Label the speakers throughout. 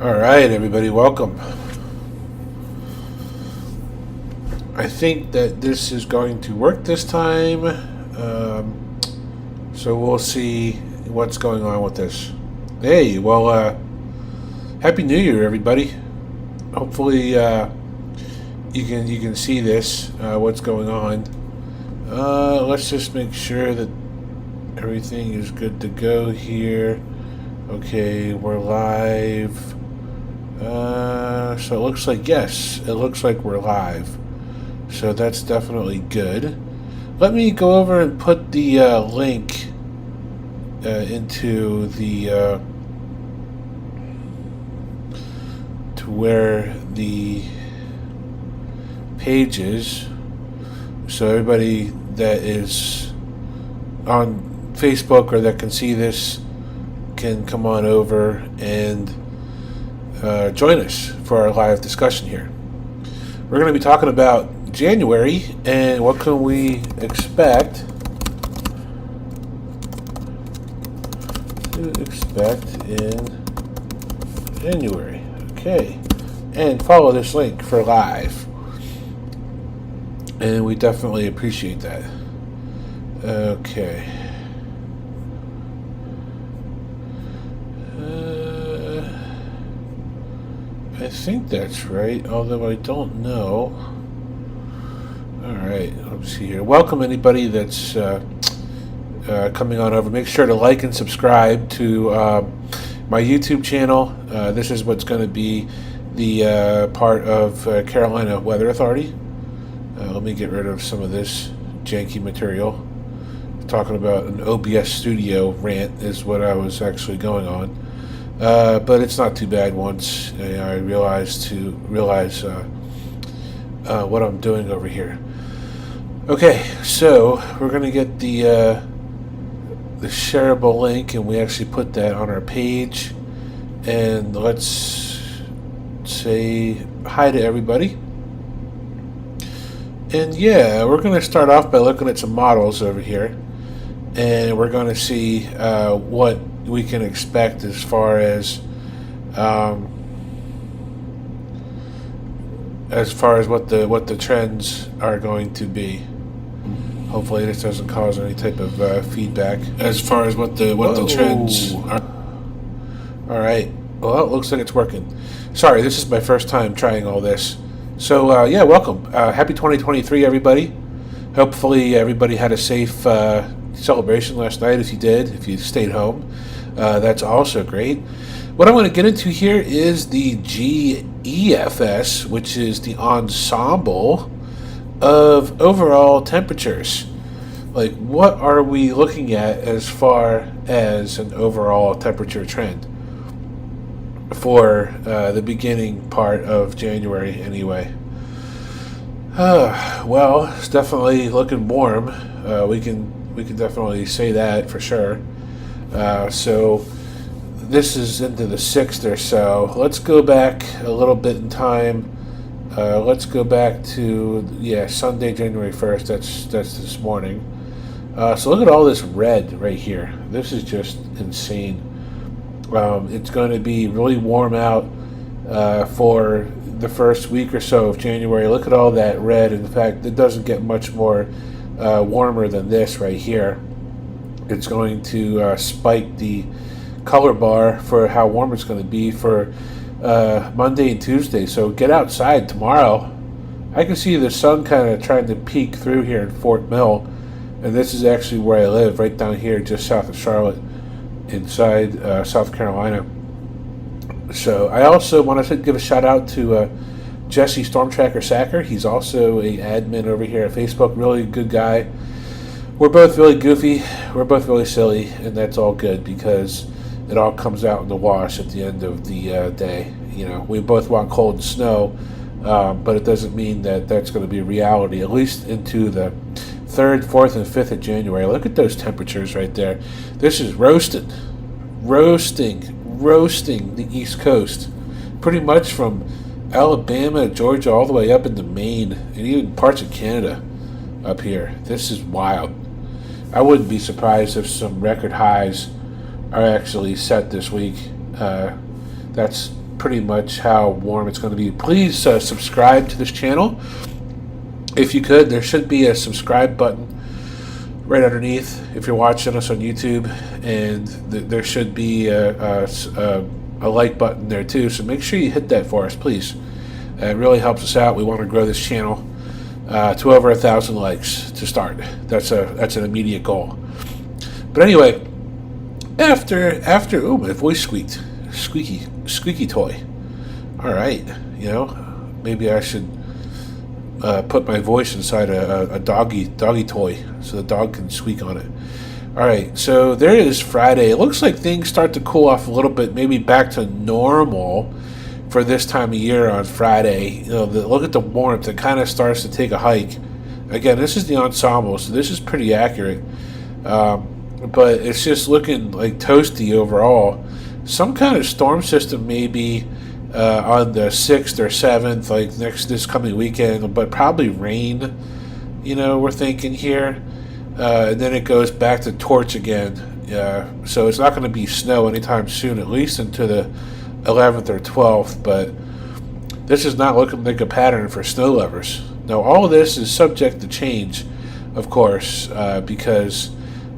Speaker 1: All right, everybody, welcome. I think that this is going to work this time, so we'll see what's going on with this. Hey, well, Happy New Year, everybody. Hopefully, you can see this, what's going on. Let's just make sure that everything is good to go here. Okay, we're live. So it looks like, yes, it looks like we're live. So that's definitely good. Let me go over and put the link into the to where the page is, so everybody that is on Facebook or that can see this can come on over and join us for our live discussion here. We're going to be talking about January and what can we expect in January. Okay, and follow this link for live, and we definitely appreciate that. Okay. I think that's right, although I don't know. Alright, let's see here. Welcome anybody that's coming on over. Make sure to like and subscribe to my YouTube channel. This is what's going to be the part of Carolina Weather Authority. Let me get rid of some of this janky material. Talking about an OBS studio rant is what I was actually going on. But it's not too bad once I realize what I'm doing over here. Okay, so we're going to get the shareable link, and we actually put that on our page. And let's say hi to everybody. And yeah, we're going to start off by looking at some models over here, and we're going to see what we can expect as far as what the trends are going to be. Hopefully this doesn't cause any type of feedback as far as what the trends are. All right, well, it looks like it's working. Sorry, this is my first time trying all this, so yeah, welcome. Happy 2023, everybody. Hopefully everybody had a safe celebration last night. If you stayed home, that's also great. What I want to get into here is the GEFS, which is the ensemble of overall temperatures. Like, what are we looking at as far as an overall temperature trend for the beginning part of January anyway? Well, it's definitely looking warm. We can definitely say that for sure. So this is into the 6th or so. Let's go back a little bit in time. Let's go back to Sunday, January 1st. That's this morning. So look at all this red right here. This is just insane. It's going to be really warm out for the first week or so of January. Look at all that red. In fact, it doesn't get much more warmer than this right here. It's going to spike the color bar for how warm it's going to be for Monday and Tuesday. So get outside tomorrow. I can see the sun kind of trying to peek through here in Fort Mill, and this is actually where I live, right down here just south of Charlotte, inside South Carolina. So I also want to give a shout out to Jesse Storm Tracker Sacker. He's also an admin over here at Facebook. Really good guy. We're both really goofy. We're both really silly, and that's all good because it all comes out in the wash at the end of the day. You know, we both want cold and snow, but it doesn't mean that that's going to be a reality, at least into the 3rd, 4th, and 5th of January. Look at those temperatures right there. This is roasting the East Coast, pretty much from Alabama, Georgia, all the way up into Maine, and even parts of Canada up here. This is wild. I wouldn't be surprised if some record highs are actually set this week. That's pretty much how warm it's going to be. Please subscribe to this channel. If you could, there should be a subscribe button right underneath if you're watching us on YouTube, and there should be a like button there too. So make sure you hit that for us, please. It really helps us out. We want to grow this channel to over 1,000 likes to start. That's an immediate goal. But anyway, after oh, my voice squeaked. Squeaky toy. All right, maybe I should put my voice inside a doggy toy so the dog can squeak on it. All right, so there is Friday. It looks like things start to cool off a little bit, maybe back to normal for this time of year on Friday. Look at the warmth. It kind of starts to take a hike. Again, this is the ensemble, so this is pretty accurate. But it's just looking like toasty overall. Some kind of storm system maybe on the 6th or 7th, like this coming weekend, but probably rain, we're thinking here. And then it goes back to torch again. So it's not going to be snow anytime soon, at least into the 11th or 12th, but this is not looking like a pattern for snow lovers. Now, all of this is subject to change, of course, because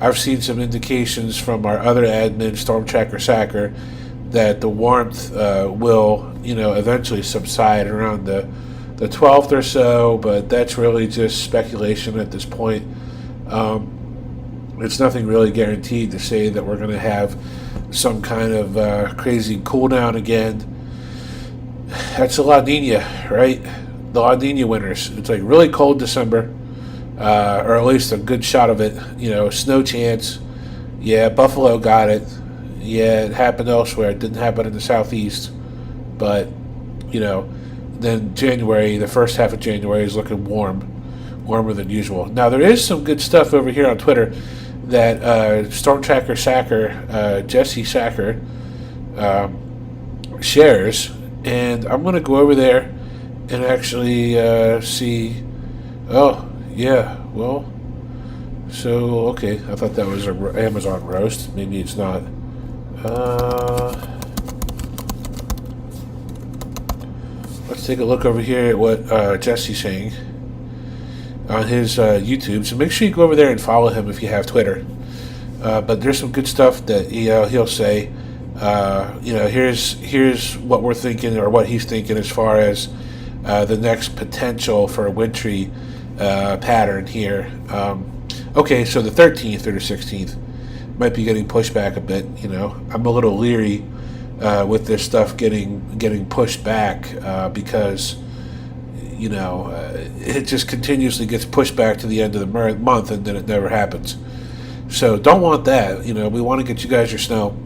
Speaker 1: I've seen some indications from our other admin, Storm Tracker Sacker, that the warmth will, eventually subside around the 12th or so, but that's really just speculation at this point. It's nothing really guaranteed to say that we're going to have some kind of crazy cool down again. That's the La Nina, right? The La Nina winters. It's like really cold December. Or at least a good shot of it. Snow chance. Yeah, Buffalo got it. Yeah, it happened elsewhere. It didn't happen in the southeast. But, then January, the first half of January is looking warmer than usual. Now, there is some good stuff over here on Twitter that Storm Tracker Sacker, Jesse Sacker, shares. And I'm going to go over there and actually see... Oh, yeah, well, so, okay, I thought that was an Amazon roast. Maybe it's not. Let's take a look over here at what Jesse's saying on his YouTube. So make sure you go over there and follow him if you have Twitter. But there's some good stuff that he'll say. Here's what we're thinking, or what he's thinking as far as the next potential for a wintry pattern here. Okay, so the 13th or the 16th might be getting pushed back a bit. I'm a little leery with this stuff getting pushed back because it just continuously gets pushed back to the end of the month, and then it never happens. So don't want that. We want to get you guys your snow.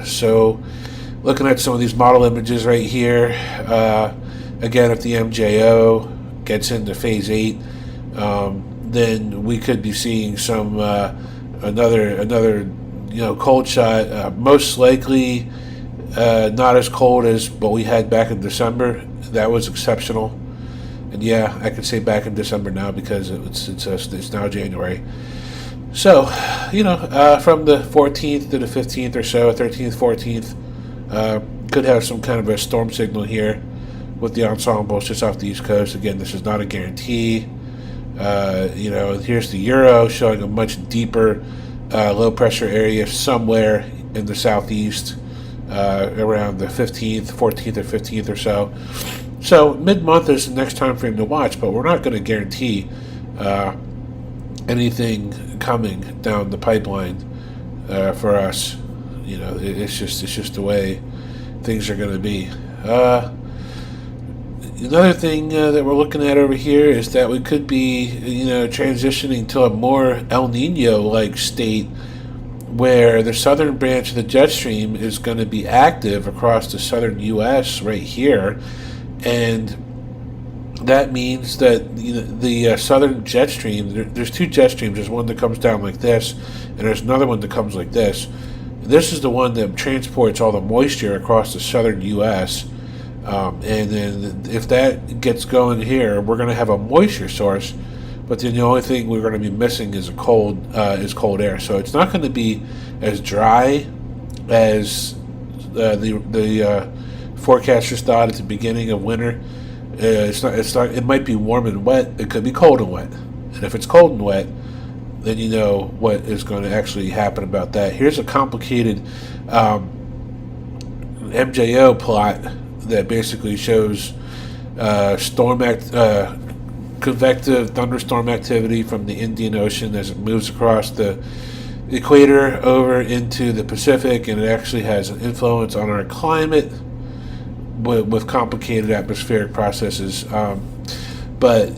Speaker 1: So looking at some of these model images right here, again, if the MJO gets into phase 8, then we could be seeing some another cold shot, most likely not as cold as what we had back in December. That was exceptional. And yeah, I could say back in December now because it's now January. So, from the 14th to the 15th or so, 13th, 14th, could have some kind of a storm signal here with the ensembles just off the East Coast. Again, this is not a guarantee. Here's the Euro showing a much deeper low pressure area somewhere in the southeast around the 14th or 15th or so. So mid-month is the next time frame to watch, but we're not going to guarantee anything coming down the pipeline for us. It's just the way things are going to be. Another thing that we're looking at over here is that we could be, transitioning to a more El Nino-like state where the southern branch of the jet stream is going to be active across the southern U.S. right here. And that means that the southern jet stream, there's two jet streams. There's one that comes down like this, and there's another one that comes like this. This is the one that transports all the moisture across the southern U.S., and then if that gets going here, we're going to have a moisture source, but then the only thing we're going to be missing is cold air. So it's not going to be as dry as the forecasters thought at the beginning of winter. It's not. It's not. It might be warm and wet. It could be cold and wet. And if it's cold and wet, then you know what is going to actually happen about that. Here's a complicated MJO plot that basically shows convective thunderstorm activity from the Indian Ocean as it moves across the equator over into the Pacific, and it actually has an influence on our climate with complicated atmospheric processes. But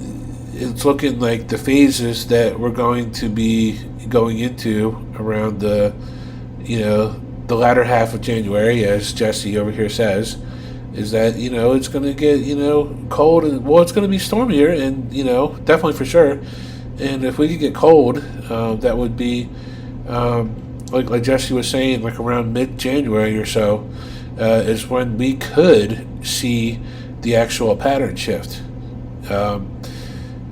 Speaker 1: it's looking like the phases that we're going to be going into around the latter half of January, as Jesse over here says, is that it's going to get cold, and it's going to be stormier, and definitely for sure. And if we could get cold, that would be like Jesse was saying, like around mid-January or so, is when we could see the actual pattern shift.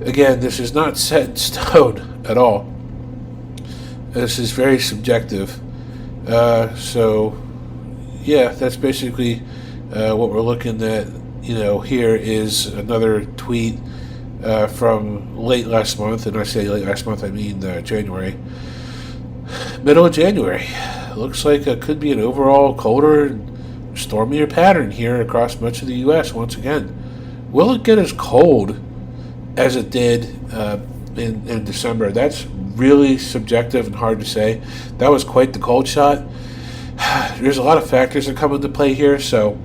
Speaker 1: Again, this is not set in stone at all. This is very subjective. So, yeah, that's basically what we're looking at. Here is another tweet from late last month, and I say late last month, I mean January. Middle of January. Looks like it could be an overall colder and stormier pattern here across much of the U.S. once again. Will it get as cold as it did in December? That's really subjective and hard to say. That was quite the cold shot. There's a lot of factors that come into play here, so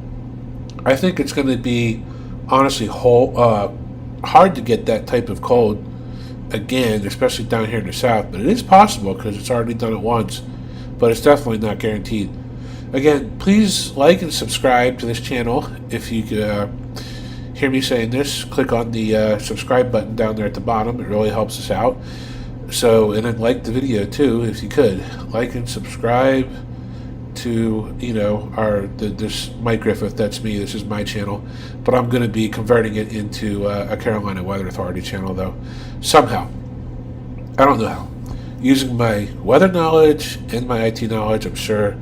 Speaker 1: I think it's going to be honestly hard to get that type of cold again, especially down here in the south. But it is possible because it's already done it once, but it's definitely not guaranteed. Again, please like and subscribe to this channel. If you hear me saying this, click on the subscribe button down there at the bottom. It really helps us out. So, and then like the video too, if you could. Like and subscribe to, this Mike Griffith, that's me, this is my channel. But I'm going to be converting it into a Carolina Weather Authority channel, though, somehow. I don't know how. Using my weather knowledge and my IT knowledge, I'm sure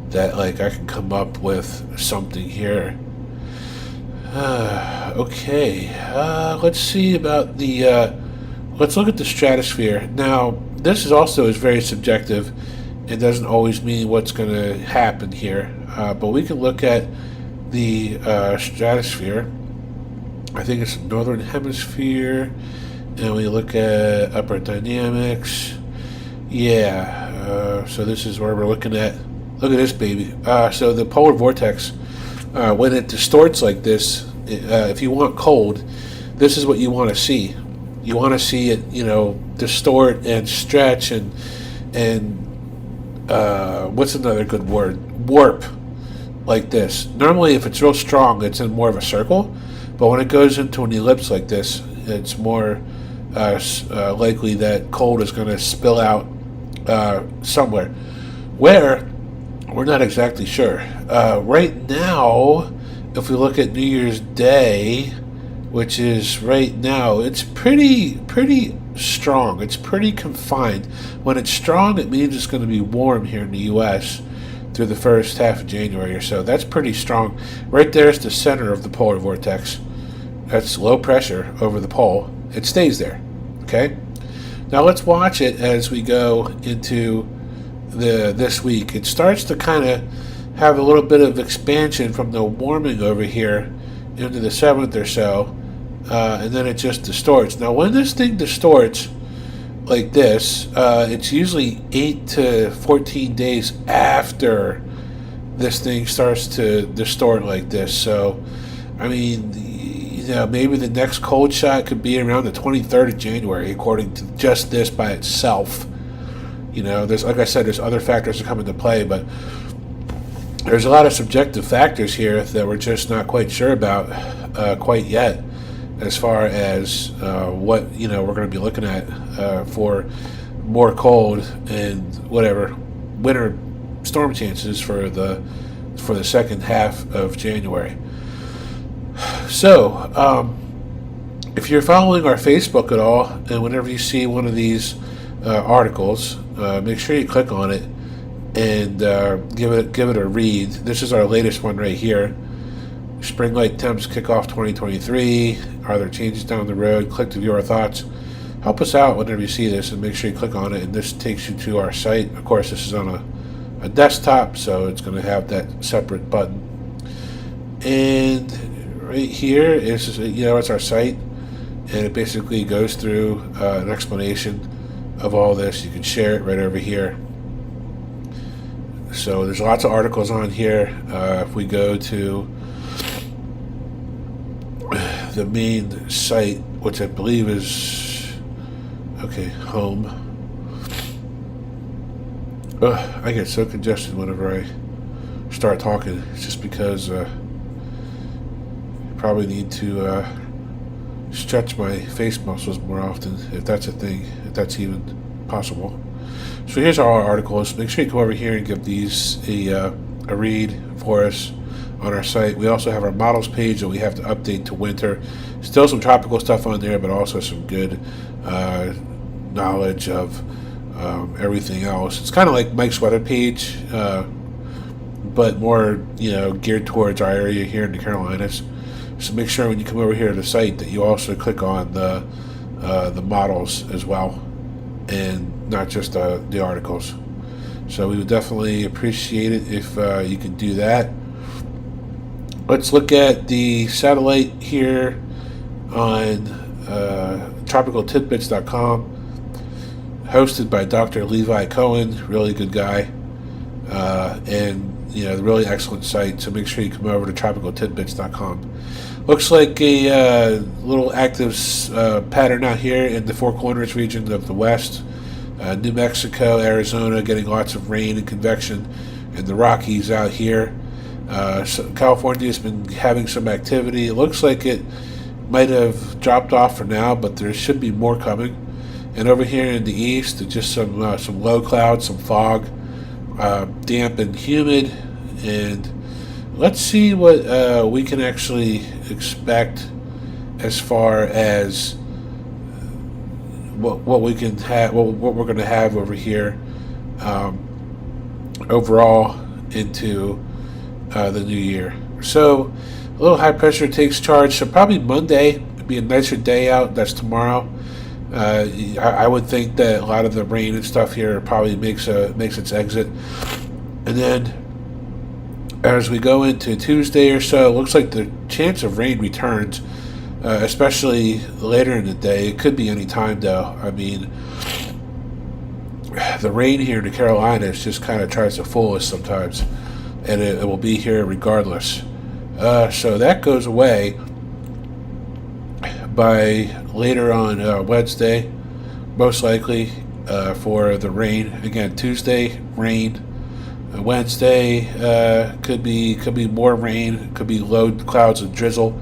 Speaker 1: that, I can come up with something here. Okay, let's see about the, let's look at the stratosphere. Now, this is very subjective. It doesn't always mean what's going to happen here, but we can look at the stratosphere. I think it's the northern hemisphere, and we look at upper dynamics. Yeah, so this is where we're looking at. Look at this baby. So the polar vortex, when it distorts like this, if you want cold, this is what you want to see. You want to see it, distort and stretch and what's another good word? Warp, like this. Normally, if it's real strong, it's in more of a circle, but when it goes into an ellipse like this, it's more likely that cold is going to spill out somewhere. Where? We're not exactly sure. Right now, if we look at New Year's Day, which is right now, it's pretty strong. It's pretty confined. When it's strong, it means it's going to be warm here in the U.S. through the first half of January or so. That's pretty strong. Right there is the center of the polar vortex. That's low pressure over the pole. It stays there. Okay? Now let's watch it as we go into this week. It starts to kind of have a little bit of expansion from the warming over here into the 7th or so. And then it just distorts. Now, when this thing distorts like this, it's usually 8 to 14 days after this thing starts to distort like this. So, I mean, maybe the next cold shot could be around the 23rd of January, according to just this by itself. There's, like I said, there's other factors that come into play, but there's a lot of subjective factors here that we're just not quite sure about quite yet, as far as what we're going to be looking at for more cold and whatever winter storm chances for the second half of January. So, if you're following our Facebook at all, and whenever you see one of these articles, make sure you click on it and give it a read. This is our latest one right here. Spring light temps kickoff 2023. Are there changes down the road? Click to view our thoughts. Help us out whenever you see this, and make sure you click on it. And this takes you to our site. Of course, this is on a desktop, so it's going to have that separate button. And right here is, it's our site, and it basically goes through an explanation of all this. You can share it right over here. So there's lots of articles on here. If we go to the main site, which I believe is home. I get so congested whenever I start talking. It's just because I probably need to stretch my face muscles more often, if that's a thing, if that's even possible. So here's our articles. Make sure you come over here and give these a read for us on our site. We also have our models page that we have to update to winter. Still some tropical stuff on there, but also some good knowledge of everything else. It's kind of like Mike's weather page, but more geared towards our area here in the Carolinas. So make sure when you come over here to the site that you also click on the models as well, and not just the articles. So we would definitely appreciate it if you could do that. Let's look at the satellite here on tropicaltidbits.com, hosted by Dr. Levi Cohen, really good guy, and really excellent site. So make sure you come over to tropicaltidbits.com. Looks like a little active pattern out here in the Four Corners region of the West. New Mexico, Arizona getting lots of rain and convection, and the Rockies out here. So California's been having some activity. It looks like it might have dropped off for now, but there should be more coming. And over here in the east, just some low clouds, some fog, damp and humid. And let's see what we can actually expect as far as what we can have, what we're going to have over here overall into the new year. So a little high pressure takes charge. So probably Monday would be a nicer day out. That's tomorrow. I would think that a lot of the rain and stuff here probably makes its exit, and then as we go into Tuesday or so, it looks like the chance of rain returns, especially later in the day. It could be any time, though. I mean, the rain here in the Carolinas just kind of tries to fool us sometimes, and it will be here regardless. So that goes away by later on Wednesday, most likely, for the rain. Again, Tuesday, rain. Wednesday could be more rain, could be low clouds and drizzle.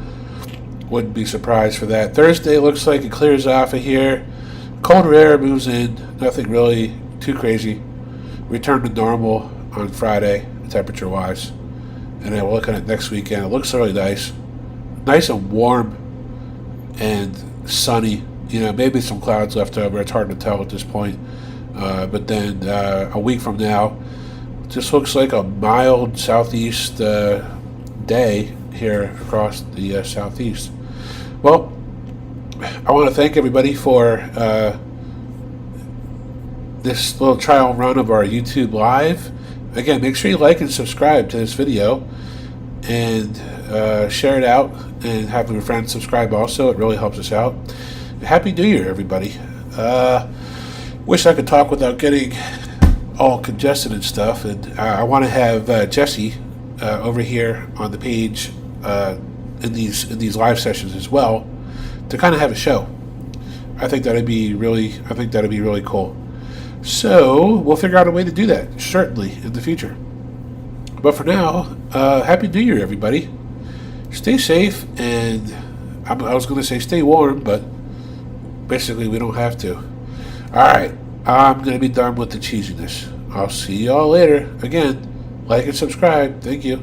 Speaker 1: Wouldn't be surprised for that. Thursday looks like it clears off of here. Colder air moves in. Nothing really too crazy. Return to normal on Friday, temperature-wise. And then we're looking at next weekend. It looks really nice. Nice and warm and sunny. Maybe some clouds left over. It's hard to tell at this point. But then a week from now, just looks like a mild southeast day here across the southeast. Well, I want to thank everybody for this little trial run of our YouTube Live. Again, make sure you like and subscribe to this video, and share it out, and have your friends subscribe also. It really helps us out. Happy New Year, everybody. Wish I could talk without getting all congested and stuff, and I want to have Jesse over here on the page in these live sessions as well, to kind of have a show. I think that'd be really cool. So we'll figure out a way to do that, certainly, in the future. But for now, Happy New Year, everybody. Stay safe, and I was going to say stay warm, but basically we don't have to. All right, I'm going to be done with the cheesiness. I'll see y'all later. Again, like and subscribe. Thank you.